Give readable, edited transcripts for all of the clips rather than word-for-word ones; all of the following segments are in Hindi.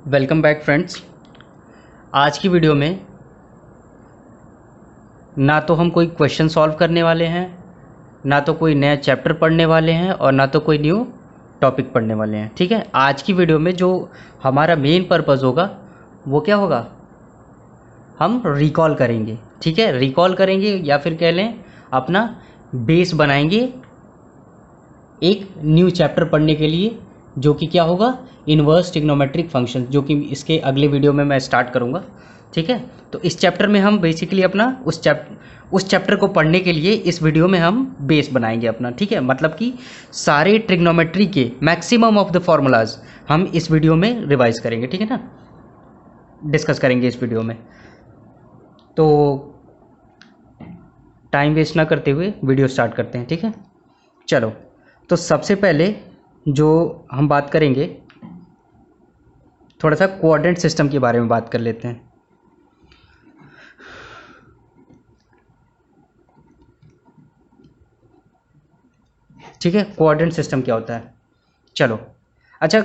Welcome back friends. आज की वीडियो में ना तो हम कोई क्वेश्चन सॉल्व करने वाले हैं, ना तो कोई नया चैप्टर पढ़ने वाले हैं और ना तो कोई न्यू टॉपिक पढ़ने वाले हैं। ठीक है, आज की वीडियो में जो हमारा मेन पर्पस होगा वो क्या होगा, हम रिकॉल करेंगे। ठीक है, रिकॉल करेंगे या फिर कह लें अपना बेस बनाएंगे एक न्यू चैप्टर पढ़ने के लिए, जो कि क्या होगा, इन्वर्स ट्रिग्नोमेट्रिक फंक्शन, जो कि इसके अगले वीडियो में मैं स्टार्ट करूँगा। ठीक है, तो इस चैप्टर में हम बेसिकली अपना उस चैप्टर को पढ़ने के लिए इस वीडियो में हम बेस बनाएंगे अपना। ठीक है, मतलब कि सारे ट्रिग्नोमेट्री के मैक्सिमम ऑफ द फॉर्मूलाज हम इस वीडियो में रिवाइज करेंगे। ठीक है ना, डिस्कस करेंगे इस वीडियो में। तो टाइम वेस्ट ना करते हुए वीडियो स्टार्ट करते हैं। ठीक है, चलो। तो सबसे पहले जो हम बात करेंगे, थोड़ा सा कोऑर्डिनेट सिस्टम के बारे में बात कर लेते हैं। ठीक है, कोऑर्डिनेट सिस्टम क्या होता है, चलो। अच्छा,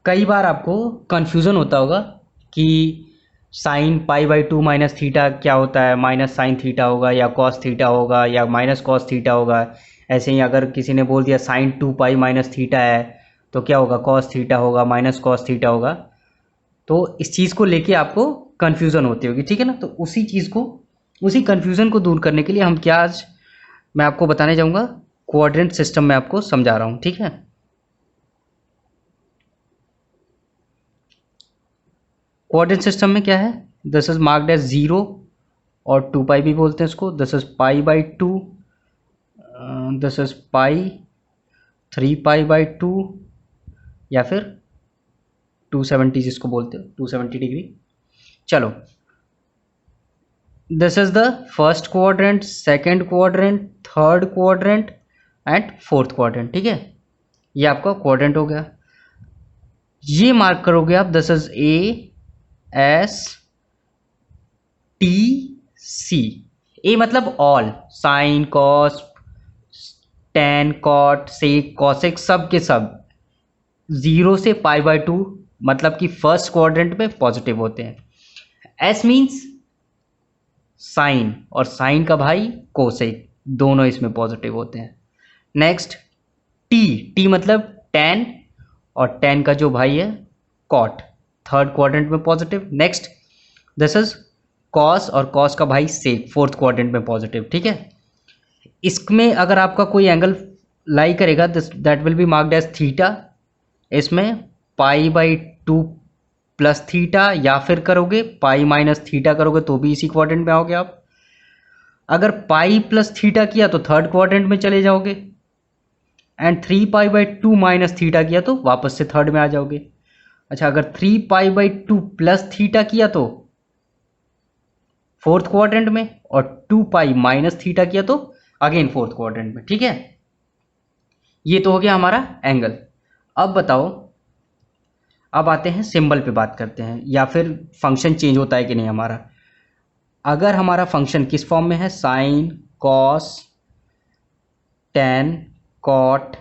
कई बार आपको कन्फ्यूज़न होता होगा कि sine pi by to minus theta क्या होता है, माइनस साइन थीटा होगा या कॉस थीटा होगा या माइनस कॉस थीटा होगा। ऐसे ही अगर किसी ने बोल दिया sign to pi minus theta है तो क्या होगा, कॉस थीटा होगा, माइनस कॉस थीटा होगा। तो इस चीज़ को लेके आपको कन्फ्यूज़न होती होगी। ठीक है ना, तो उसी कन्फ्यूज़न को दूर करने के लिए हम क्या आज मैं आपको बताने जाऊँगा, कोऑर्डिनेट सिस्टम में आपको समझा रहा हूँ। ठीक है, कोऑर्डिनेट सिस्टम में क्या है, दिस इज मार्क्ड एज 0 और 2 पाई भी बोलते हैं इसको। This is pi by to, this is pi, 3 pi by 2 या फिर 270 जिसको बोलते हो, 270 डिग्री। चलो, this is the first quadrant, second quadrant, third quadrant and fourth quadrant. ठीक है, ये आपका क्वाड्रेंट हो गया। ये मार्क करोगे आप, this is A S T C. A मतलब all, sine cos tan cot sec cosec सब के सब 0 से पाई बाई 2 मतलब कि फर्स्ट क्वाड्रेंट में पॉजिटिव होते हैं। एस मीन्स साइन, और साइन का भाई कोसेक, दोनों इसमें पॉजिटिव होते हैं। नेक्स्ट टी मतलब टेन, और टेन का जो भाई है कॉट, थर्ड क्वाड्रेंट में positive. Next this is cos, और कॉस का भाई सेक, फोर्थ क्वाड्रेंट में पॉजिटिव। ठीक है, इसमें अगर आपका कोई एंगल लाई करेगा that will be marked as theta. इसमें पाई बाई 2 प्लस थीटा, या फिर करोगे पाई माइनस थीटा करोगे तो भी इसी क्वाड्रेंट में आओगे आप। अगर पाई प्लस थीटा किया तो थर्ड क्वाड्रेंट में चले जाओगे, and 3 pi by 2 minus theta किया तो वापस से थर्ड में आ जाओगे। अच्छा, अगर 3 पाई बाई 2 प्लस थीटा किया तो फोर्थ क्वाड्रेंट में, और 2 पाई माइनस थीटा किया तो अगेन फोर्थ क्वाड्रेंट में। ठीक है, ये तो हो गया हमारा एंगल। अब बताओ, अब आते हैं सिंबल पे बात करते हैं, या फिर फंक्शन चेंज होता है कि नहीं हमारा। अगर हमारा फंक्शन किस फॉर्म में है, sine cos tan cot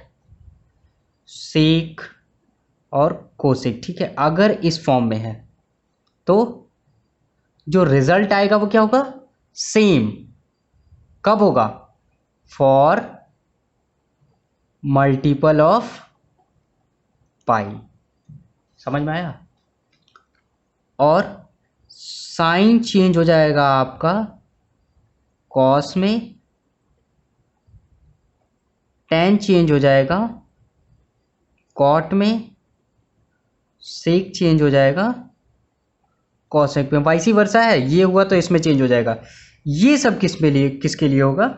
sec और कोसेक। ठीक है, अगर इस फॉर्म में है तो जो रिजल्ट आएगा वो क्या होगा, सेम। कब होगा, फॉर मल्टीपल ऑफ पाई। समझ में आया। और साइन चेंज हो जाएगा आपका कॉस में, टेन चेंज हो जाएगा कॉट में, सेक चेंज हो जाएगा कॉसेक में, वाइसी वर्सा है। ये हुआ तो इसमें चेंज हो जाएगा। ये सब किसके लिए होगा,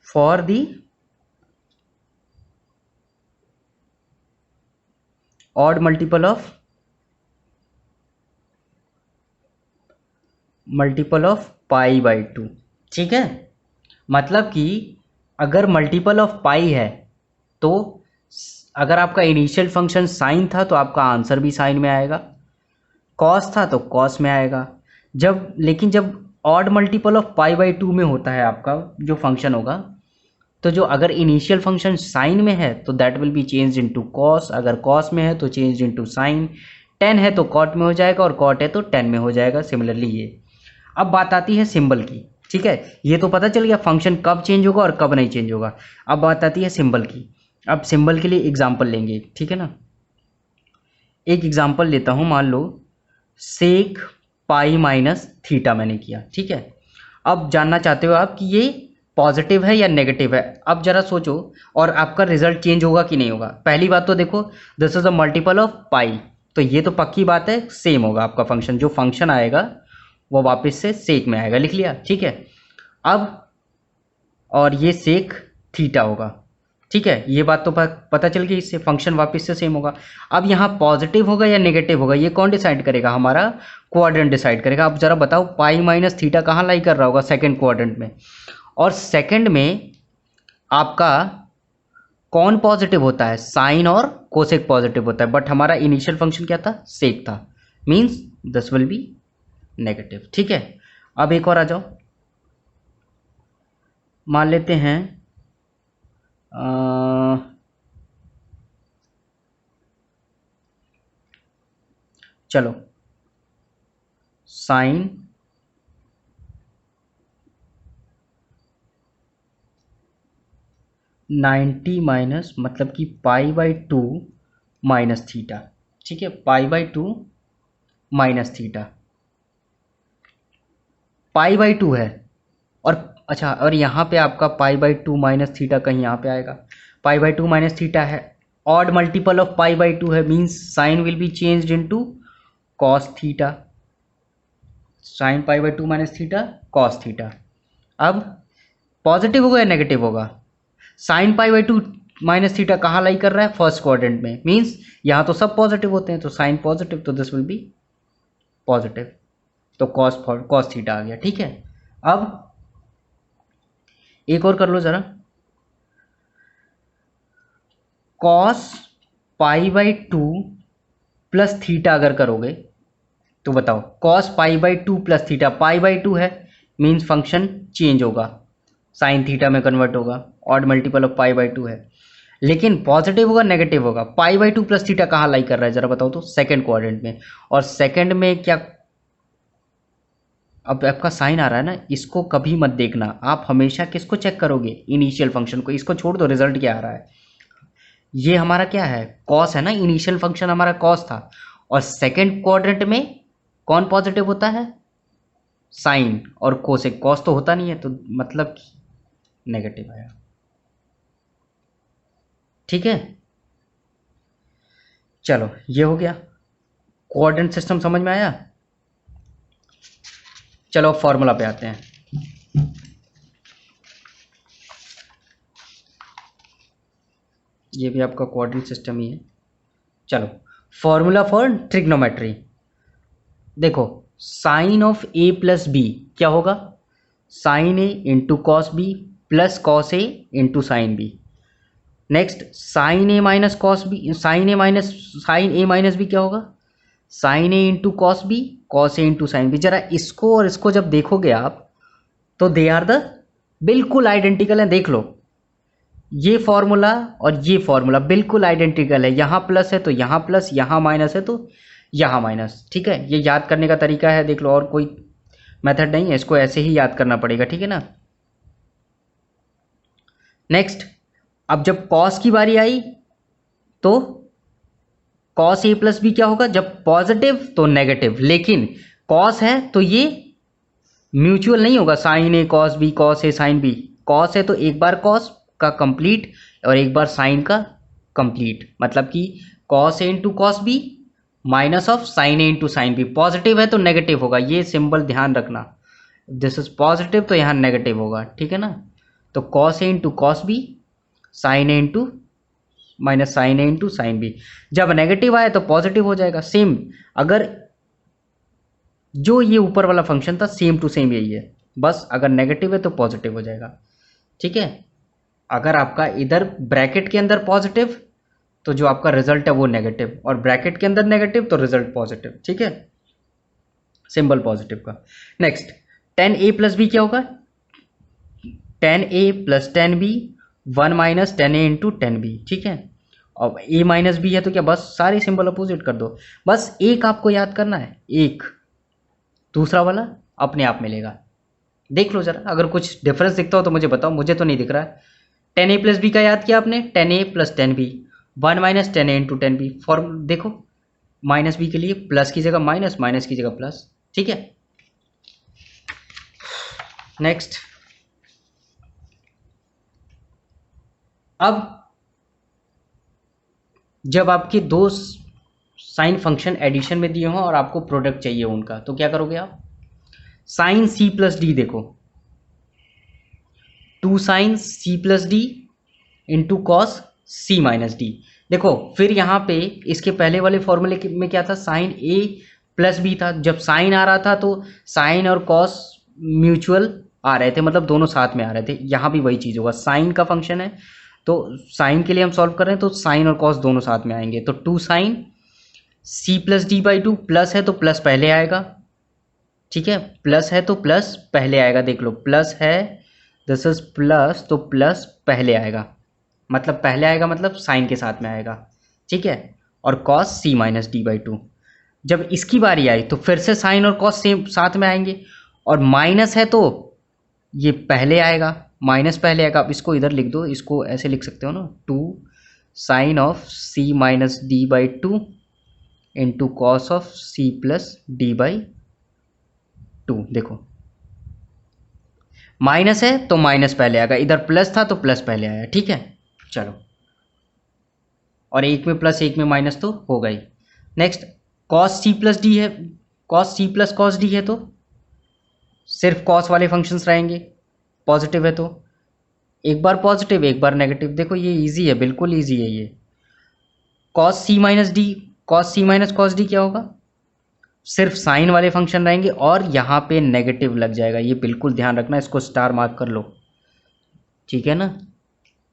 for the odd multiple of pi by 2। ठीक है, मतलब कि अगर मल्टीपल ऑफ पाई है तो अगर आपका इनिशियल फंक्शन साइन था तो आपका आंसर भी साइन में आएगा, कॉस था तो कॉस में आएगा। लेकिन जब odd multiple of pi by 2 में होता है आपका जो फंक्शन होगा, तो जो अगर इनिशियल फंक्शन साइन में है तो that will B change into cos, अगर कॉस में है तो चेंज इनटू साइन, टेन है तो कॉट में हो जाएगा और कॉट है तो टेन में हो जाएगा। सिमिलरली ये। अब बात आती है सिंबल की, ठीक है, ये तो पता चल गया फंक्शन कब चेंज होगा और कब नहीं चेंज होगा। अब बात आती है सिंबल की। अब सिंबल के लिए एग्जाम्पल लेंगे, ठीक है ना। एक एग्जाम्पल लेता हूँ, मान लो सेक पाई माइनस थीटा मैंने किया, ठीक है। अब जानना चाहते हो आप कि ये पॉजिटिव है या नेगेटिव है। अब जरा सोचो और आपका रिजल्ट चेंज होगा कि नहीं होगा। पहली बात तो देखो, this is a multiple of pi, तो ये तो पक्की बात है सेम होगा आपका फंक्शन, जो फंक्शन आएगा वो वापस से सेक में आएगा, लिख लिया, ठीक है। अब और ये सेक थीटा होगा, ठीक है, ये बात तो पता चल गई, इससे फंक्शन वापस से सेम होगा। अब यहाँ पॉजिटिव होगा या नेगेटिव होगा ये कौन डिसाइड करेगा, हमारा क्वाड्रेंट डिसाइड करेगा। अब जरा बताओ पाई माइनस थीटा कहाँ लाई कर रहा होगा, सेकंड क्वाड्रेंट में, और सेकंड में आपका कौन पॉजिटिव होता है, साइन और कोसेक पॉजिटिव होता है, बट हमारा इनिशियल फंक्शन क्या था, सेक था, means this will B negative, ठीक है। अब एक और आ जाओ, मान लेते हैं चलो साइन 90 माइनस मतलब कि पाई बाई 2 माइनस थीटा, ठीक है, pi by 2 minus theta, pi by 2 है, और अच्छा, और यहाँ पे आपका पाई बाई 2 माइनस थीटा कहीं यहाँ पे आएगा, पाई बाई 2 माइनस थीटा है, odd multiple of pi by 2 है, means sign will be changed into cos theta, sine pi by 2 minus theta cos theta. अब पॉजिटिव होगा या नेगेटिव होगा, sine pi by 2 minus theta कहाँ लाई कर रहा है, फर्स्ट क्वाड्रेंट में, मीन्स यहाँ तो सब पॉजिटिव होते हैं, तो साइन पॉजिटिव, तो दिस विल बी पॉजिटिव, तो कॉस थीटा आ गया, ठीक है। अब एक और कर लो जरा, cos pi by 2 plus theta अगर करोगे तो बताओ, cos pi by 2 plus theta, pi by 2 है मीन्स फंक्शन चेंज होगा, साइन थीटा में कन्वर्ट होगा, odd multiple of pi by 2 है, लेकिन पॉजिटिव होगा नेगेटिव होगा, पाई बाई 2 प्लस थीटा कहाँ लाई कर रहा है जरा बताओ तो, सेकेंड क्वाड्रेंट में, और सेकेंड में क्या, अब आपका साइन आ रहा है ना, इसको कभी मत देखना, आप हमेशा किसको चेक करोगे, इनिशियल फंक्शन को, इसको छोड़ दो रिजल्ट क्या आ रहा है, ये हमारा क्या है, कॉस है ना, इनिशियल फंक्शन हमारा कॉस था, और सेकेंड क्वाड्रेंट में कौन पॉजिटिव होता है, साइन, और कोसेक, कॉस तो होता नहीं है, तो मतलब नेगेटिव आया, ठीक है। चलो ये हो गया, कोऑर्डिनेट सिस्टम समझ में आया। चलो फॉर्मूला पे आते हैं, ये भी आपका कोऑर्डिनेट सिस्टम ही है। चलो फॉर्मूला फॉर ट्रिग्नोमेट्री, देखो sine of A plus B क्या होगा, sine A into cos B plus cos A into sine B. Next sine A minus cos B, sine A minus B क्या होगा, sine A into cos B, cos A into sine B. जरा इसको और इसको जब देखोगे आप तो दे आर द बिल्कुल आइडेंटिकल है, देख लो ये फॉर्मूला और ये फॉर्मूला बिल्कुल आइडेंटिकल है, यहाँ प्लस है तो यहाँ प्लस, यहाँ माइनस है तो यहाँ माइनस, ठीक है। ये याद करने का तरीका है, देख लो, और कोई मेथड नहीं है, इसको ऐसे ही याद करना पड़ेगा, ठीक है ना। नेक्स्ट, अब जब कॉस की बारी आई तो कॉस ए प्लस बी क्या होगा, जब पॉजिटिव तो नेगेटिव, लेकिन कॉस है तो ये म्यूचुअल नहीं होगा, साइन ए कॉस बी, कॉस ए साइन बी, कॉस है तो एक बार कॉस का कंप्लीट और एक बार साइन का कंप्लीट, मतलब कि cos A into cos B minus of sine A into sine B. Positive है तो नेगेटिव होगा, ये सिंबल ध्यान रखना, दिस इज पॉजिटिव तो यहाँ नेगेटिव होगा, ठीक है ना। तो cos A into cos B, sine A into minus sign A into sine B, जब नेगेटिव आए तो पॉजिटिव हो जाएगा। सेम अगर जो ये ऊपर वाला फंक्शन था सेम टू सेम यही है, बस अगर नेगेटिव है तो पॉजिटिव हो जाएगा, ठीक है। अगर आपका इधर ब्रैकेट के अंदर पॉजिटिव तो जो आपका रिजल्ट है वो नेगेटिव, और ब्रैकेट के अंदर नेगेटिव तो रिजल्ट पॉजिटिव, ठीक है, सिंबल पॉजिटिव का। Next tan A plus B क्या होगा, tan A plus tan B 1 minus 10a into 10b, ठीक है। और a माइनस बी है तो क्या, बस सारे सिंबल अपोजिट कर दो। बस एक आपको याद करना है, एक, दूसरा वाला अपने आप मिलेगा। देख लो जरा, अगर कुछ डिफरेंस दिखता हो तो मुझे बताओ, मुझे तो नहीं दिख रहा है। 10a प्लस बी का याद किया आपने, 10a plus 10b, 1 minus 10a into 10b। Form देखो, माइनस बी के लिए प्लस की जगह माइनस, माइनस की जगह प्लस, ठीक है। नेक्स्ट, अब जब आपके दो साइन फंक्शन एडिशन में दिए हों और आपको प्रोडक्ट चाहिए उनका, तो क्या करोगे आप, साइन सी प्लस डी, देखो 2 sine C plus D into cos C minus D. देखो फिर यहाँ पे इसके पहले वाले फॉर्मूले में क्या था, साइन ए प्लस बी था। जब साइन आ रहा था तो साइन और कॉस म्यूचुअल आ रहे थे, मतलब दोनों साथ में आ रहे थे। यहाँ भी वही चीज़ होगा, साइन का फंक्शन है तो साइन के लिए हम सॉल्व कर रहे हैं तो साइन और कॉस दोनों साथ में आएंगे। तो 2 sine C plus D by 2, plus है तो प्लस पहले आएगा, ठीक है, प्लस है तो प्लस पहले आएगा। देख लो, प्लस है, दिस इज प्लस, तो प्लस पहले आएगा, मतलब पहले आएगा मतलब साइन के साथ में आएगा, ठीक है। और cos C minus D by 2, जब इसकी बारी आई तो फिर से साइन और कॉस सेम साथ में आएंगे। और माइनस है तो ये पहले आएगा, माइनस पहले आएगा। अब इसको इधर लिख दो, इसको ऐसे लिख सकते हो ना, 2 sine of C minus D by 2 into cos of C plus D by 2। देखो माइनस है तो माइनस पहले आएगा, इधर प्लस था तो प्लस पहले आया, ठीक है। चलो, और एक में प्लस एक में माइनस तो होगा ही। Next, cos C plus D है, cos C plus cos D है तो सिर्फ कॉस वाले फंक्शंस रहेंगे, पॉजिटिव है तो एक बार पॉजिटिव एक बार नेगेटिव। देखो ये इजी है, बिल्कुल इजी है ये। Cos C minus D, cos C minus cos D क्या होगा, सिर्फ साइन वाले फंक्शन रहेंगे और यहाँ पे नेगेटिव लग जाएगा, ये बिल्कुल ध्यान रखना, इसको स्टार मार्क कर लो, ठीक है ना,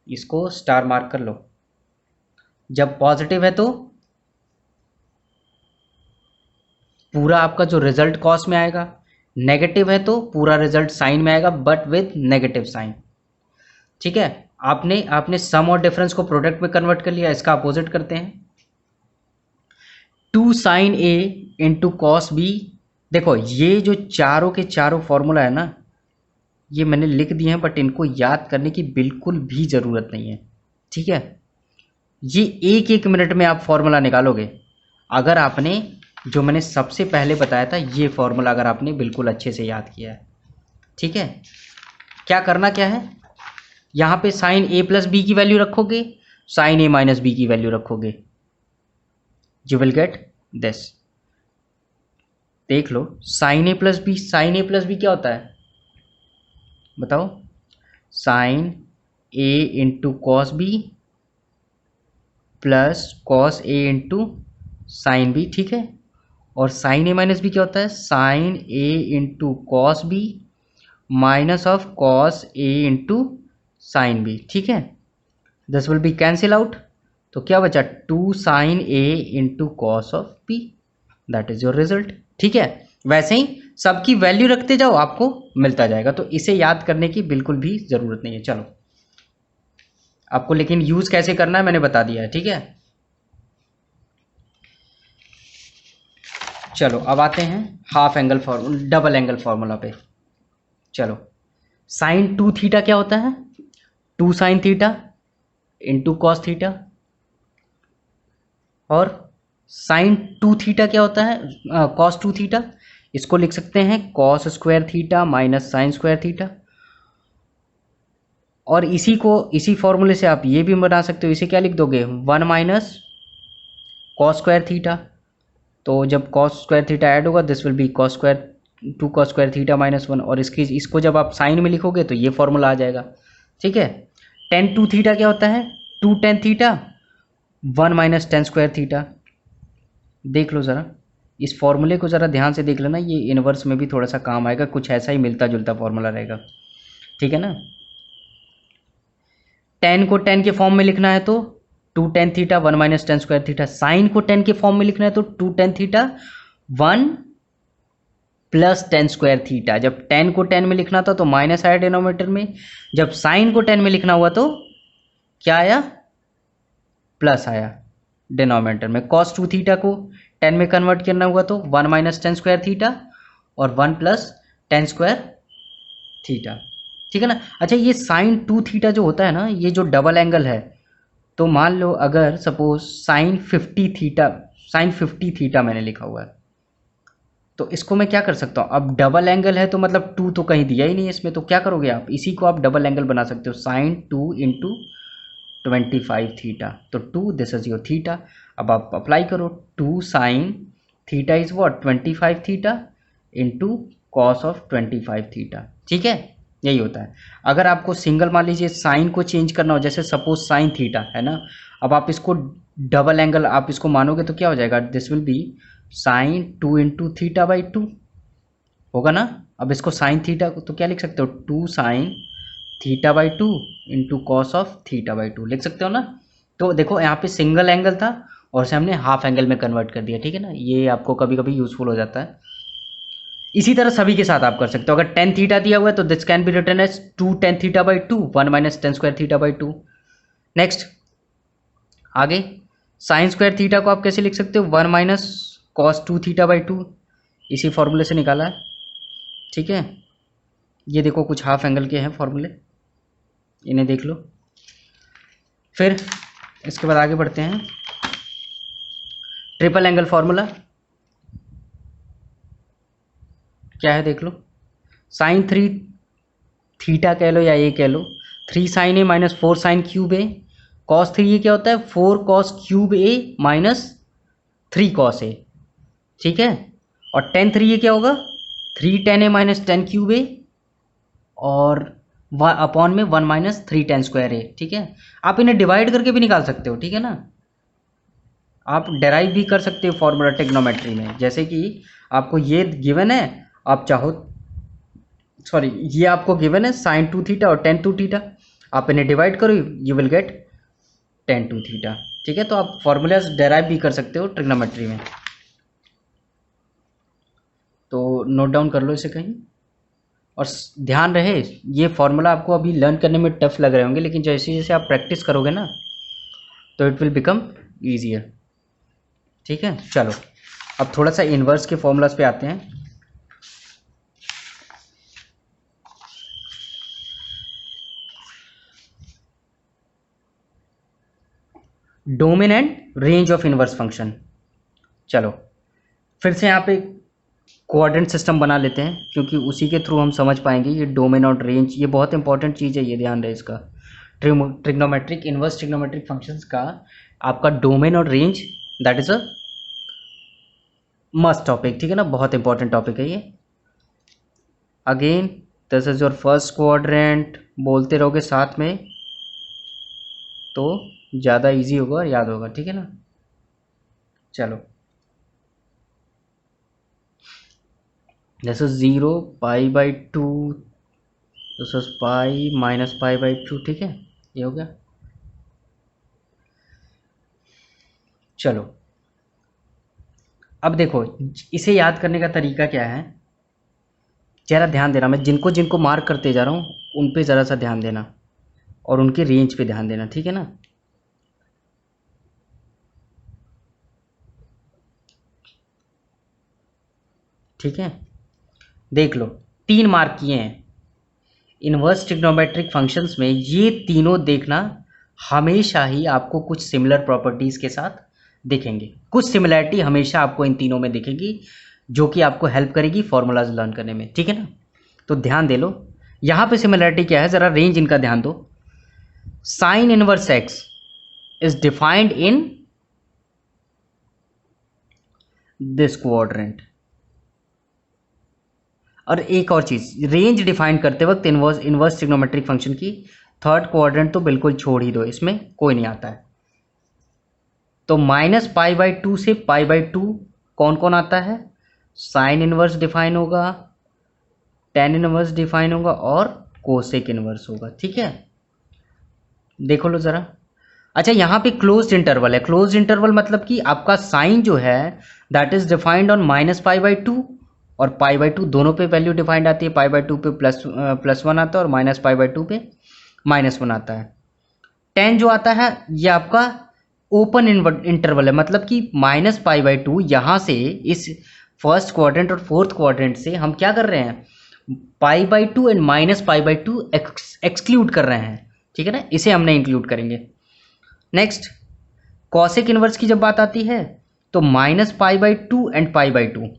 इसको स्टार मार्क कर लो। जब पॉजिटिव है तो पूरा आपका जो रिजल्ट कॉस में आएगा, नेगेटिव है तो पूरा रिजल्ट साइन में आएगा बट विद नेगेटिव साइन, ठीक है। आपने आपने सम और डिफरेंस को प्रोडक्ट में कन्वर्ट कर लिया, इसका अपोजिट करते हैं। 2 sine A into cos B. देखो ये जो चारों के चारों फॉर्मूला है ना, ये मैंने लिख दिए हैं बट इनको याद करने की बिल्कुल भी ज़रूरत नहीं है, ठीक है। ये एक एक मिनट में आप फॉर्मूला निकालोगे अगर आपने जो मैंने सबसे पहले बताया था ये फॉर्मूला अगर आपने बिल्कुल अच्छे से याद किया है, ठीक है। क्या करना क्या है, यहाँ पे साइन ए प्लस बी की वैल्यू रखोगे, साइन ए माइनस बी की वैल्यू रखोगे, यू विल गेट दिस। देख लो, sine A plus B, sine A plus B क्या होता है बताओ, sine A into cos B plus cos A into sine B, ठीक है। और साइन ए माइनस बी क्या होता है, sine A into cos B minus of cos A into sine B, ठीक है। This will be cancel out, तो क्या बचा, 2 sine A into cos of B, that is your result, ठीक है। वैसे ही सबकी वैल्यू रखते जाओ, आपको मिलता जाएगा, तो इसे याद करने की बिल्कुल भी ज़रूरत नहीं है। चलो, आपको लेकिन यूज़ कैसे करना है मैंने बता दिया है, ठीक है। चलो अब आते हैं half angle double angle formula पे। चलो, साइन 2 थीटा क्या होता है, 2 sine theta into cos theta. और साइन 2 थीटा क्या होता है, कॉस 2 थीटा, इसको लिख सकते हैं cos square theta minus sign square theta. और इसी को इसी फॉर्मूले से आप ये भी बना सकते हो, इसे क्या लिख दोगे, 1 माइनस कॉस स्क्वायर थीटा। तो जब कॉस स्क्वायर थीटा ऐड होगा this will B cos square 2 cos square theta minus 1। और इसको जब आप साइन में लिखोगे तो ये फॉर्मूला आ जाएगा, ठीक है। टेन 2 थीटा क्या होता है, 2 tan theta 1 minus tan square theta. देख लो ज़रा, इस फॉर्मूले को ज़रा ध्यान से देख लेना, ये इनवर्स में भी थोड़ा सा काम आएगा, कुछ ऐसा ही मिलता जुलता फॉर्मूला रहेगा, ठीक है ना। टेन को टेन के फॉर्म में लिखना है तो 2 tan theta 1 minus tan square theta. Sine को टेन के फॉर्म में लिखना है तो 2 tan theta 1 plus tan square theta. जब टेन को टेन में लिखना था तो माइनस आया डिनोमिनेटर में, जब साइन को टेन में लिखना हुआ तो क्या आया, प्लस आया डिनोमिनेटर में। कॉस 2 थीटा को 10 में कन्वर्ट करना हुआ तो 1 माइनस टेन स्क्वायर थीटा और 1 प्लस टेन स्क्वायर थीटा, ठीक है ना। अच्छा ये साइन 2 थीटा जो होता है ना, ये जो डबल एंगल है, तो मान लो अगर सपोज साइन 50 थीटा मैंने लिखा हुआ है, तो इसको मैं क्या कर सकता हूँ, अब डबल एंगल है तो मतलब 2 तो कहीं दिया ही नहीं है इसमें, तो क्या करोगे आप, इसी को आप डबल एंगल बना सकते हो, साइन 2 इंटू 25 थीटा, तो 2 दिस इज योर थीटा। अब आप अप्लाई करो, 2 sine theta is what 25 theta into cos of 25 theta, ठीक है, यही होता है। अगर आपको सिंगल मान लीजिए साइन को चेंज करना हो, जैसे सपोज साइन थीटा है ना, अब आप इसको डबल एंगल आप इसको मानोगे तो क्या हो जाएगा, this will be sine 2 into theta by 2 होगा ना। अब इसको साइन थीटा तो क्या लिख सकते हो, 2 sine theta by 2 into cos of theta by 2 लिख सकते हो ना। तो देखो यहाँ पे सिंगल एंगल था और उसे हमने हाफ एंगल में कन्वर्ट कर दिया, ठीक है ना, ये आपको कभी कभी यूजफुल हो जाता है। इसी तरह सभी के साथ आप कर सकते हो। अगर टेन थीटा दिया हुआ है तो this can be written as 2 tan theta by 2 1 minus tan square theta by 2। Next आगे साइन स्क्वायर थीटा को आप कैसे लिख सकते हो, 1 माइनस कॉस 2 थीटा बाई 2, इसी फॉर्मूले से निकाला है, ठीक है। ये देखो कुछ हाफ एंगल के हैं फॉर्मूले, इन्हें देख लो। फिर इसके बाद आगे बढ़ते हैं, ट्रिपल एंगल फॉर्मूला क्या है देख लो, साइन 3 थीटा कह लो या ए कह लो, 3 sign A minus 4 sine cube A, cos 3 ये क्या होता है, 4 cos cube A minus 3 cos A, ठीक है। और टेन 3 ये क्या होगा, 3 टेन ए माइनस टेन क्यूब ए और अपॉन में 1 माइनस 3 टेन स्क्वायर ए, ठीक है। आप इन्हें डिवाइड करके भी निकाल सकते हो, ठीक है ना, आप डेराइव भी कर सकते हो फॉर्मूला ट्रिग्नोमेट्री में। जैसे कि आपको ये गिवन है, आप चाहो सॉरी ये आपको गिवन है साइन 2 थीटा और टेन 2 थीटा, आप इन्हें डिवाइड करो, you will get ten 2 theta, ठीक है। तो आप फॉर्मूलाज डेराइव भी कर सकते हो ट्रिग्नोमेट्री में, तो नोट डाउन कर लो इसे कहीं। और ध्यान रहे ये फॉर्मूला आपको अभी लर्न करने में टफ लग रहे होंगे, लेकिन जैसे जैसे आप प्रैक्टिस करोगे ना तो इट विल बिकम ईजियर, ठीक है। चलो अब थोड़ा सा इन्वर्स के फॉर्मूलाज पे आते हैं। Domain and range of inverse function, चलो फिर से यहाँ पे क्वाड्रेंट सिस्टम बना लेते हैं, क्योंकि उसी के थ्रू हम समझ पाएंगे ये डोमेन और रेंज, ये बहुत इंपॉर्टेंट चीज़ है, ये ध्यान रहे इसका। ट्रिग्नोमेट्रिक इनवर्स ट्रिग्नोमेट्रिक फंक्शंस का आपका डोमेन और range that is a must topic, ठीक है ना, बहुत इंपॉर्टेंट टॉपिक है ये। Again this is your first quadrant, बोलते रहोगे साथ में तो ज़्यादा इजी होगा और याद होगा, ठीक है ना। चलो this is 0 pi by 2, this is pi minus pi by 2, ठीक है, ये हो गया। चलो अब देखो इसे याद करने का तरीका क्या है, ज़रा ध्यान देना, मैं जिनको जिनको मार्क करते जा रहा हूँ उन पे ज़रा सा ध्यान देना और उनके रेंज पे ध्यान देना, ठीक है ना। ठीक है, देख लो 3 मार्क किए हैं इनवर्स ट्रिग्नोमेट्रिक फंक्शंस में, ये तीनों देखना हमेशा ही आपको कुछ सिमिलर प्रॉपर्टीज़ के साथ दिखेंगे, कुछ सिमिलैरिटी हमेशा आपको इन तीनों में दिखेगी, जो कि आपको हेल्प करेगी फॉर्मूलाज लर्न करने में, ठीक है ना। तो ध्यान दे लो यहाँ पे सिमिलैरिटी क्या है, ज़रा रेंज इनका ध्यान दो। Sign inverse X is defined in this quadrant, और एक और चीज़, रेंज डिफाइन करते वक्त इनवर्स ट्रिग्नोमेट्रिक फंक्शन की थर्ड क्वाड्रेंट तो बिल्कुल छोड़ ही दो, इसमें कोई नहीं आता है। तो माइनस पाई बाई 2 से पाई बाई 2 कौन कौन आता है, साइन इनवर्स डिफाइन होगा, टेन इनवर्स डिफाइन होगा और कोसेक इनवर्स होगा, ठीक है। देखो लो ज़रा, अच्छा यहाँ पे क्लोज्ड इंटरवल है, क्लोज्ड इंटरवल मतलब कि आपका साइन जो है that is defined on minus pi by 2 और पाई बाई 2 दोनों पे वैल्यू डिफाइंड आती है, पाई बाई 2 पे प्लस 1 आता है और माइनस पाई बाई 2 पे -1 आता है। 10 जो आता है ये आपका ओपन इंटरवल है, मतलब कि -π/2 यहाँ से इस फर्स्ट क्वाड्रेंट और फोर्थ क्वाड्रेंट से हम क्या कर रहे हैं, π/2 एंड -π/2 एक्सक्लूड कर रहे हैं, ठीक है ना, इसे हमने इंक्लूड करेंगे। नेक्स्ट कॉसेक इनवर्स की जब बात आती है तो -π/2 एंड π/2,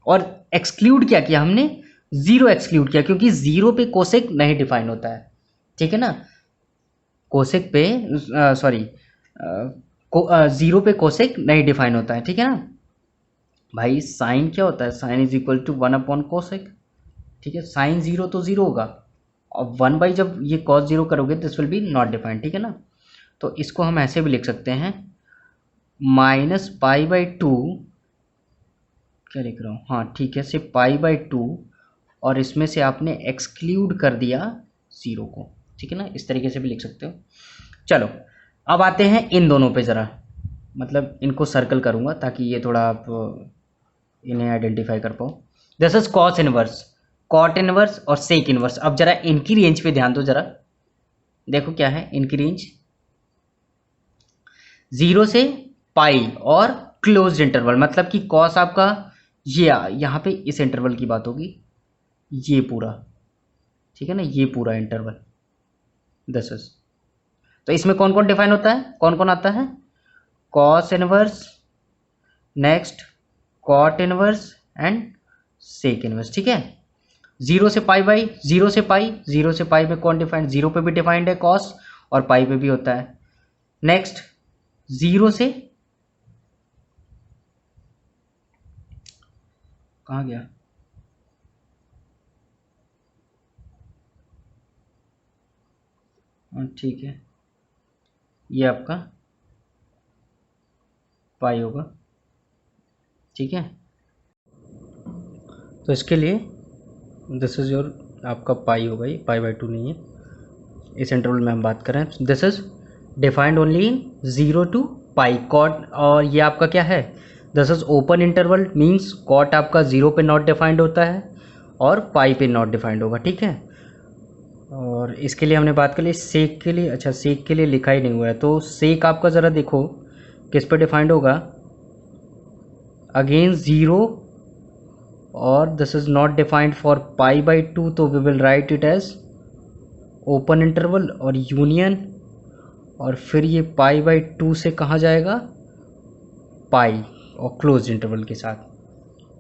और एक्सक्लूड क्या किया हमने, 0 एक्सक्लूड किया, क्योंकि 0 पे कोसेक नहीं डिफाइन होता है, ठीक है ना, कोसेक पे सॉरी 0 पे कोसेक नहीं डिफाइन होता है, ठीक है ना भाई। साइन क्या होता है, साइन इज इक्वल टू 1/कोसेक, ठीक है, साइन 0 तो 0 होगा, और 1 जब ये cos 0 करोगे this will B not defined, ठीक है ना। तो इसको हम ऐसे भी लिख सकते हैं -π/2, क्या लिख रहा हूँ, हाँ ठीक है, सिर्फ π/2, और इसमें से आपने एक्सक्लूड कर दिया 0 को, ठीक है ना, इस तरीके से भी लिख सकते हो। चलो अब आते हैं इन दोनों पे ज़रा, मतलब इनको सर्कल करूँगा ताकि ये थोड़ा आप इन्हें आइडेंटिफाई कर पाओ। This is cos inverse, cot inverse और सेक इनवर्स। अब जरा इनकी रेंज पे ध्यान दो, जरा देखो क्या है इनकी रेंज, 0 से पाई और क्लोज्ड इंटरवल, मतलब कि कॉस आपका ये यहाँ पे इस इंटरवल की बात होगी, ये पूरा, ठीक है ना, ये पूरा इंटरवल दिस इज। तो इसमें कौन कौन डिफाइन होता है, कौन कौन आता है, cos inverse, next cot inverse and sec inverse, ठीक है। 0 से पाई बाई 0 से पाई, 0 से पाई में कौन डिफाइंड, 0 पे भी डिफाइंड है कॉस और पाई पे भी होता है। नेक्स्ट 0 से कहाँ गया, ठीक है, ये आपका पाई होगा, ठीक है। तो इसके लिए दिस इज योर आपका पाई होगा, ये π/2 नहीं है, इस इंटरवल में हम बात कर रहे हैं। This is defined only in 0 to pi cot, और ये आपका क्या है, this is open interval, means cot आपका 0 पे नॉट डिफाइंड होता है और पाई पे नॉट डिफाइंड होगा, ठीक है। और इसके लिए हमने बात कर ली सेक के लिए, अच्छा सेक के लिए लिखा ही नहीं हुआ है, तो सेक आपका ज़रा देखो किस पे डिफाइंड होगा, अगेन 0, और this is not defined for π/2, तो we will write it as open interval और यूनियन, और फिर ये π/2 से कहाँ जाएगा, पाई और क्लोज इंटरवल के साथ,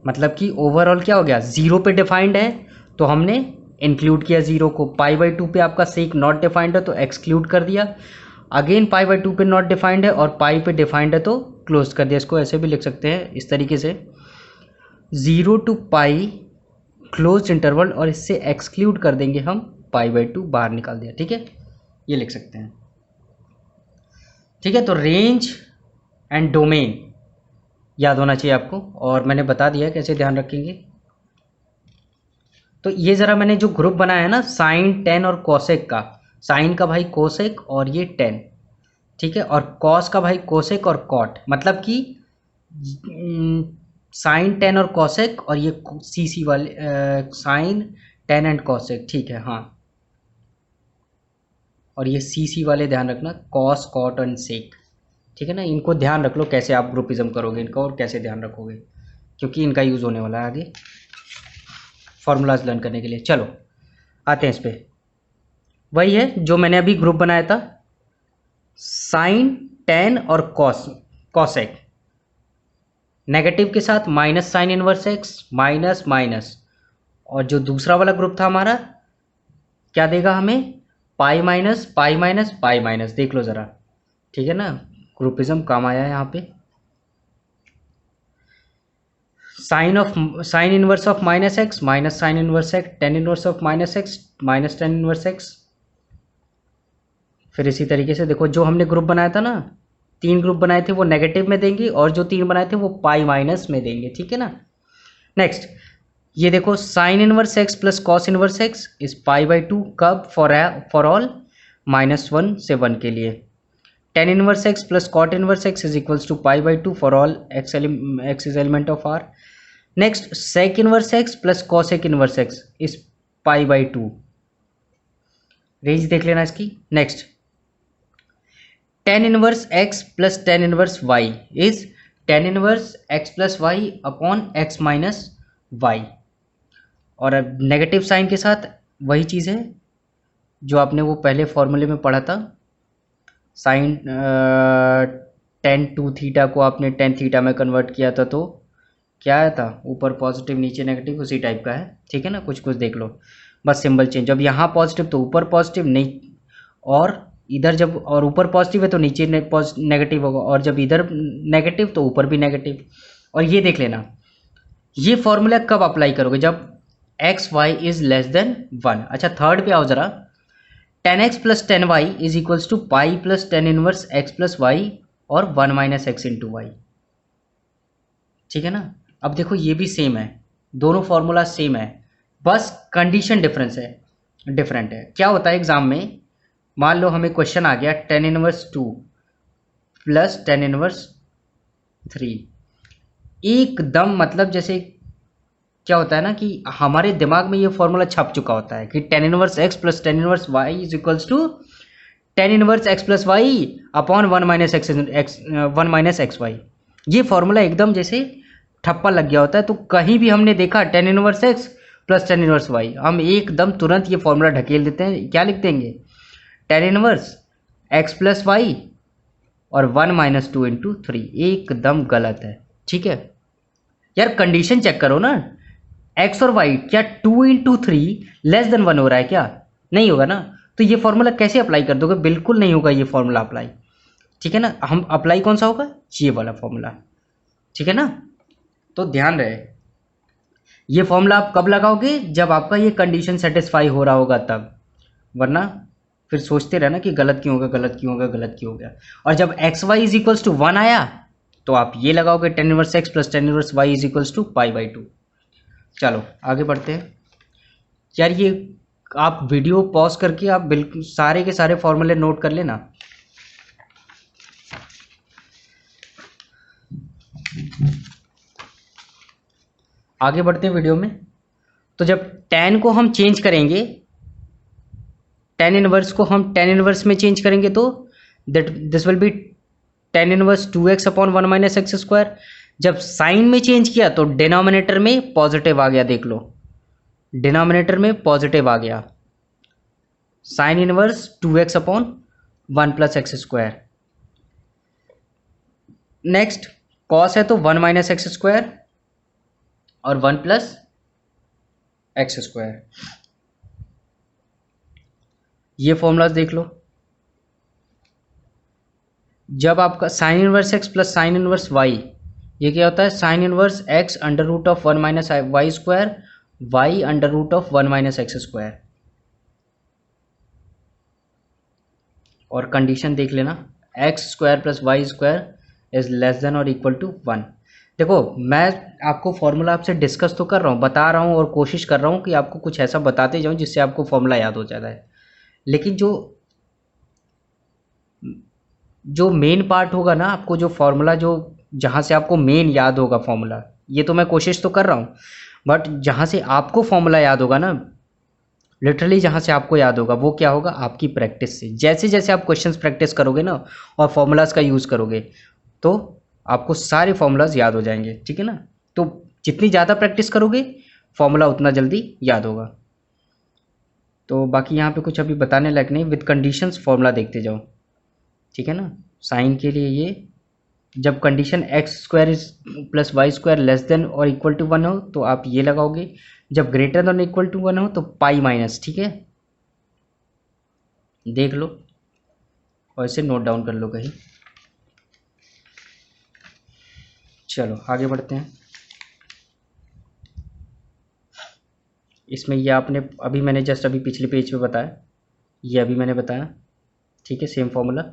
मतलब कि ओवरऑल क्या हो गया, 0 पे डिफाइंड है तो हमने इंक्लूड किया 0 को, π/2 पे आपका सेक नॉट डिफाइंड है तो एक्सक्लूड कर दिया, अगेन π/2 पे नॉट डिफाइंड है और पाई पे डिफाइंड है तो क्लोज कर दिया। इसको ऐसे भी लिख सकते हैं इस तरीके से, 0 to पाई क्लोज इंटरवल, और इससे एक्सक्लूड कर देंगे हम π/2, बाहर निकाल दिया, ठीक है, ये लिख सकते हैं, ठीक है। तो रेंज एंड डोमेन याद होना चाहिए आपको, और मैंने बता दिया कैसे ध्यान रखेंगे। तो ये ज़रा मैंने जो ग्रुप बनाया है ना साइन, टेन और कोसेक का, साइन का भाई कोसेक और ये टेन, ठीक है, और कॉस का भाई कोसेक और कॉट, मतलब कि साइन, टेन और कोसेक, और ये सी वाले साइन, टेन एंड कोसेक, ठीक है, हाँ, और ये सी वाले ध्यान रखना, कॉस, कॉट एंड सेक, ठीक है ना, इनको ध्यान रख लो कैसे आप ग्रुपिज्म करोगे इनका और कैसे ध्यान रखोगे, क्योंकि इनका यूज़ होने वाला है आगे फॉर्मूलाज लर्न करने के लिए। चलो आते हैं इस पर, वही है जो मैंने अभी ग्रुप बनाया था, साइन, टेन और कॉसेक, नेगेटिव के साथ minus sign inverse x, minus minus, और जो दूसरा वाला ग्रुप था हमारा क्या देगा हमें, pi minus pi minus pi minus, देख लो ज़रा, ठीक है ना, ग्रुपिज्म काम आया है यहाँ पे। Sine inverse of minus x, minus sign inverse x, tan inverse of minus x, minus ten inverse x. फिर इसी तरीके से देखो जो हमने ग्रुप बनाया था ना, 3 ग्रुप बनाए थे वो नेगेटिव में देंगे, और जो 3 बनाए थे वो पाई माइनस में देंगे, ठीक है ना। नेक्स्ट ये देखो sine inverse x plus cos inverse X is π/2, कब, फॉर ऑल -1 से 1 के लिए। Tan inverse x plus cot inverse X is equals to π/2 for all X is element of R. Next sec inverse x plus cosec inverse X is π/2, range देख लेना इसकी। Next tan inverse x plus tan inverse Y is tan inverse x plus Y upon X minus Y. और अब नेगेटिव साइन के साथ वही चीज़ है जो आपने वो पहले फॉर्मूले में पढ़ा था। साइन टेन टू थीटा को आपने टेन थीटा में कन्वर्ट किया था, तो क्या आया था, ऊपर पॉजिटिव नीचे नेगेटिव, उसी टाइप का है। ठीक है ना, कुछ कुछ देख लो, बस सिंबल चेंज। अब यहाँ पॉजिटिव तो ऊपर पॉजिटिव नहीं, और इधर जब और ऊपर पॉजिटिव है तो नीचे नेगेटिव होगा, और जब इधर नेगेटिव तो ऊपर भी नेगेटिव। और ये देख लेना, ये फॉर्मूला कब अप्लाई करोगे, जब x Y is less than one. अच्छा, थर्ड पे आओ जरा। Tan X plus tan Y is equals to pi plus tan inverse x plus Y और one minus X into Y. ठीक है ना। अब देखो ये भी सेम है, दोनों फॉर्मूला सेम है, बस कंडीशन डिफरेंट है। क्या होता है एग्जाम में, मान लो हमें क्वेश्चन आ गया ten inverse two plus tan inverse three, एकदम मतलब जैसे क्या होता है ना कि हमारे दिमाग में ये फॉर्मूला छप चुका होता है कि tan inverse x plus tan inverse Y is equals to tan inverse x plus Y upon one minus x y. ये फॉर्मूला एकदम जैसे ठप्पा लग गया होता है, तो कहीं भी हमने देखा tan inverse x plus tan inverse y, हम एकदम तुरंत ये फॉर्मूला ढकेल देते हैं। क्या लिख देंगे, tan inverse x plus Y और one minus two into three. एकदम गलत है। ठीक है यार, कंडीशन चेक करो ना, एक्स और वाई क्या to into three less than one हो रहा है क्या, नहीं होगा ना। तो ये फॉर्मूला कैसे अप्लाई कर दोगे, बिल्कुल नहीं होगा ये फॉर्मूला अप्लाई। ठीक है ना, हम अप्लाई कौन सा होगा, ये वाला फॉर्मूला। ठीक है ना, तो ध्यान रहे, ये फॉर्मूला आप कब लगाओगे, जब आपका ये कंडीशन सेटिस्फाई हो रहा होगा तब, वरना फिर सोचते रहना कि गलत क्यों होगा, गलत क्यों होगा, गलत क्यों हो गया। और जब x Y is equals to one आया तो आप ये लगाओगे tan inverse x plus tan inverse Y is equals to pi by two. चलो आगे बढ़ते हैं यार। ये आप वीडियो पॉज करके आप बिल्कुल सारे के सारे फॉर्मूले नोट कर लेना। आगे बढ़ते हैं वीडियो में। तो जब tan को हम चेंज करेंगे, tan इनवर्स को हम tan इनवर्स में चेंज करेंगे तो this will B tan inverse two x upon one minus x square. जब साइन में चेंज किया तो डिनोमिनेटर में पॉजिटिव आ गया, देख लो डिनोमिनेटर में पॉजिटिव आ गया, sine inverse two x upon one plus x square. Next cos है तो वन माइनस एक्स स्क्वायर और वन प्लस एक्स स्क्वायर। ये फॉर्मूलाज देख लो। जब आपका sine inverse x plus sine inverse y, ये क्या होता है, sine inverse x under root of one minus y square y under root of one minus x square. और कंडीशन देख लेना, x square plus y square is less than और इक्वल टू वन। देखो मैं आपको फॉर्मूला आपसे डिस्कस तो कर रहा हूँ, बता रहा हूँ, और कोशिश कर रहा हूँ कि आपको कुछ ऐसा बताते जाऊँ जिससे आपको फॉर्मूला याद हो जाता है। लेकिन जो मेन पार्ट होगा ना, आपको जो फॉर्मूला जो जहाँ से आपको मेन याद होगा फॉर्मूला, ये तो मैं कोशिश तो कर रहा हूँ, बट जहाँ से आपको फॉर्मूला याद होगा ना, लिटरली जहाँ से आपको याद होगा वो क्या होगा, आपकी प्रैक्टिस से। जैसे जैसे आप क्वेश्चंस प्रैक्टिस करोगे ना और फॉर्मूलाज का यूज़ करोगे तो आपको सारे फॉर्मूलाज याद हो जाएंगे। ठीक है ना, तो जितनी ज़्यादा प्रैक्टिस करोगे फॉर्मूला उतना जल्दी याद होगा। तो बाकी यहाँ पे कुछ अभी बताने लायक नहीं, विद कंडीशंस फॉर्मूला देखते जाओ। ठीक है ना, साइन के लिए ये, जब condition x square is plus y square less than और इक्वल टू वन हो तो आप ये लगाओगे, जब greater than equal to one हो तो पाई माइनस। ठीक है, देख लो और इसे नोट डाउन कर लो कहीं। चलो आगे बढ़ते हैं। इसमें ये आपने अभी मैंने जस्ट अभी पिछले पेज पे बताया, ये अभी मैंने बताया। ठीक है, सेम फॉर्मूला,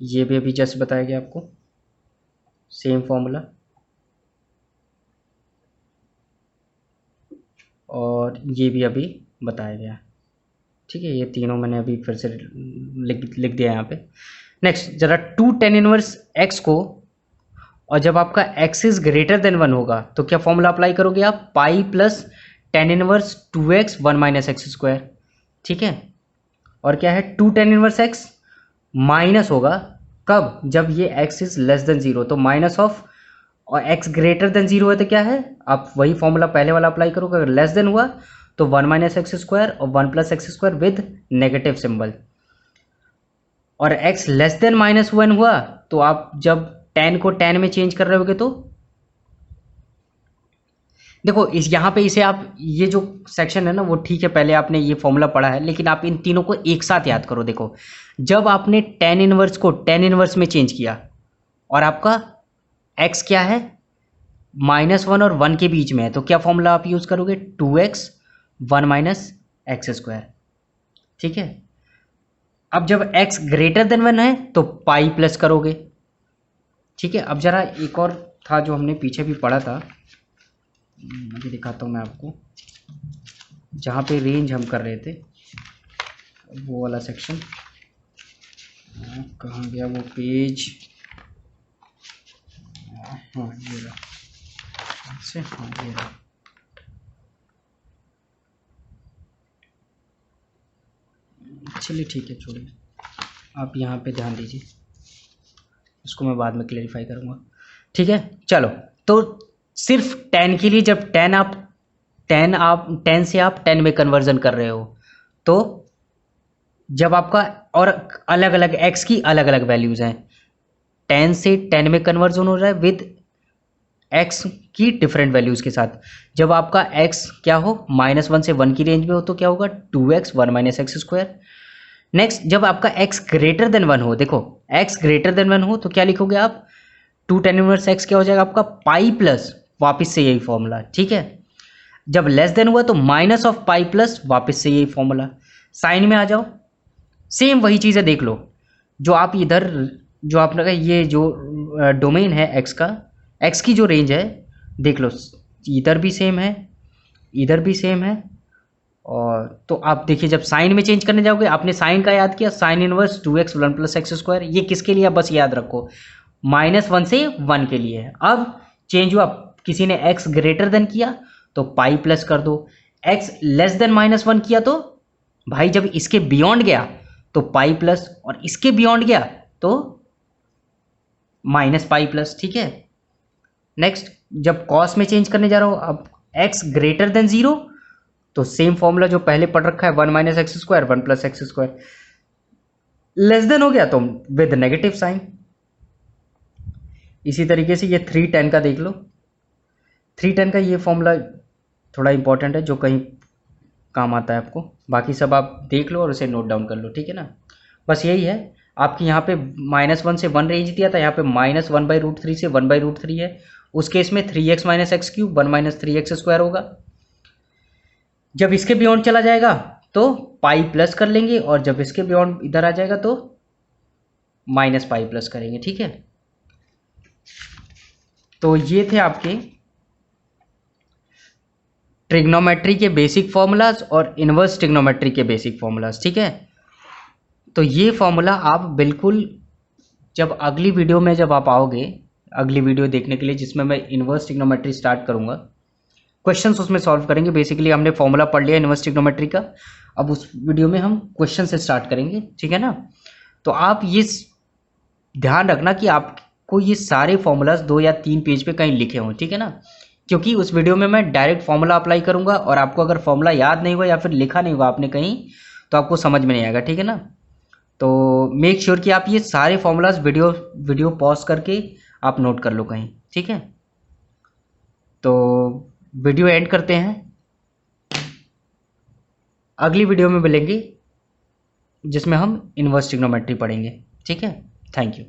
ये भी अभी जस्ट बताया गया आपको, सेम फॉर्मूला। और ये भी अभी बताया गया। ठीक है, ये तीनों मैंने अभी फिर से लिख दिया यहाँ पे। नेक्स्ट जरा टू टेन इनवर्स एक्स को, और जब आपका x is greater than one होगा तो क्या फॉर्मूला अप्लाई करोगे आप, pi plus tan inverse two x one minus x square. ठीक है, और क्या है two tan inverse x, minus होगा कब, जब ये x इज लेस देन 0, तो माइनस ऑफ, और x ग्रेटर देन 0 है तो क्या है, आप वही फॉर्मूला पहले वाला अप्लाई करोगे, अगर लेस देन हुआ तो 1 माइनस एक्स स्क्वायर और 1 plus x square with negative symbol, और x लेस देन -1 हुआ तो आप जब 10 को 10 में चेंज कर रहे होगे तो देखो इस यहाँ पे इसे आप, ये जो सेक्शन है ना वो ठीक है, पहले आपने ये फॉर्मूला पढ़ा है, लेकिन आप इन तीनों को एक साथ याद करो। देखो जब आपने tan इनवर्स को tan इनवर्स में चेंज किया और आपका x क्या है, -1 और 1 के बीच में है, तो क्या फॉर्मूला आप यूज करोगे, 2x 1 माइनस एक्स स्क्वायर, ठीक है। अब जब x ग्रेटर देन 1 है तो पाई प्लस करोगे, ठीक है। अब जरा एक और था जो हमने पीछे भी पढ़ा था, अभी दिखाता हूँ मैं आपको, जहाँ पे रेंज हम कर रहे थे, वो वाला सेक्शन कहाँ गया वो पेज, हाँ ये रहा, अच्छा हाँ ये रहा, चलिए ठीक है छोड़िए, आप यहाँ पे ध्यान दीजिए, उसको मैं बाद में क्लेरिफाई करूँगा, ठीक है। चलो तो सिर्फ 10 के लिए, जब 10 से आप 10 में कन्वर्जन कर रहे हो, तो जब आपका, और अलग अलग x की अलग अलग वैल्यूज़ हैं, 10 से 10 में कन्वर्जन हो रहा है विद x की डिफरेंट वैल्यूज़ के साथ, जब आपका x क्या हो, -1 से 1 की रेंज में हो तो क्या होगा, 2x 1 minus x square. Next जब आपका x ग्रेटर देन 1 हो, देखो x ग्रेटर देन 1 हो तो क्या लिखोगे आप, 2 tan इनवर्स x क्या हो जाएगा आपका, पाई प्लस, वापस से यही फॉर्मूला, ठीक है। जब लेस देन हुआ तो माइनस ऑफ पाई प्लस, वापस से यही फॉर्मूला। साइन में आ जाओ, सेम वही चीज़ें देख लो, जो आप इधर, जो आपने कहा ये जो डोमेन है x का, x की जो रेंज है देख लो, इधर भी सेम है, इधर भी सेम है, और तो आप देखिए जब साइन में चेंज करने जाओगे, आपने साइन का याद किया, sine inverse 2x 1 plus x square, ये किसके लिए, बस याद रखो, -1 से 1 के लिए है। अब चेंज हुआ, किसी ने x ग्रेटर देन किया तो पाई प्लस कर दो, x लेस देन -1 किया तो भाई जब इसके बियॉन्ड गया तो पाई प्लस, और इसके बियॉन्ड गया तो माइनस पाई प्लस, ठीक है। नेक्स्ट जब कॉस में चेंज करने जा रहा हो, अब x ग्रेटर देन 0 तो सेम फॉर्मूला जो पहले पढ़ रखा है, 1 minus x square 1 plus x square, less then हो गया तो विद नेगेटिव साइन। इसी तरीके से ये 3tan का देख लो, 3tan का ये फॉर्मूला थोड़ा इंपॉर्टेंट है, जो कहीं काम आता है आपको, बाकी सब आप देख लो और उसे नोट डाउन कर लो, ठीक है ना। बस यही है, आपकी यहाँ पे -1 से 1 रेंज दिया था, यहाँ पे -1/√3 से 1/√3 है, उस केस में 3x minus x cube 1 minus 3x square होगा। जब इसके बियॉन्ड चला जाएगा तो पाई प्लस कर लेंगे, और जब इसके बियॉन्ड इधर आ जाएगा तो माइनस पाई प्लस करेंगे, ठीक है। तो ये थे आपके ट्रिग्नोमेट्री के बेसिक फॉर्मूलाज और इनवर्स ट्रिग्नोमेट्री के बेसिक फॉर्मूलाज, ठीक है। तो ये फॉर्मूला आप बिल्कुल, जब अगली वीडियो में जब आप आओगे, अगली वीडियो देखने के लिए जिसमें मैं इनवर्स ट्रिग्नोमेट्री स्टार्ट करूंगा, क्वेश्चंस उसमें सॉल्व करेंगे। बेसिकली हमने फॉर्मूला पढ़ लिया इनवर्स ट्रिग्नोमेट्री का, अब उस वीडियो में हम क्वेश्चन से स्टार्ट करेंगे, ठीक है ना। तो आप ये ध्यान रखना कि आपको ये सारे फॉर्मूलाज 2 या 3 पेज पे कहीं लिखे हों, ठीक है ना, क्योंकि उस वीडियो में मैं डायरेक्ट फॉर्मूला अप्लाई करूंगा, और आपको अगर फॉर्मूला याद नहीं हुआ या फिर लिखा नहीं हुआ आपने कहीं, तो आपको समझ में नहीं आएगा, ठीक है ना। तो मेक श्योर कि आप ये सारे फॉर्मूलाज वीडियो पॉज करके आप नोट कर लो कहीं, ठीक है। तो वीडियो एंड करते हैं, अगली वीडियो में मिलेंगे जिसमें हम इनवर्स ट्रिग्नोमेट्री पढ़ेंगे, ठीक है। Thank you.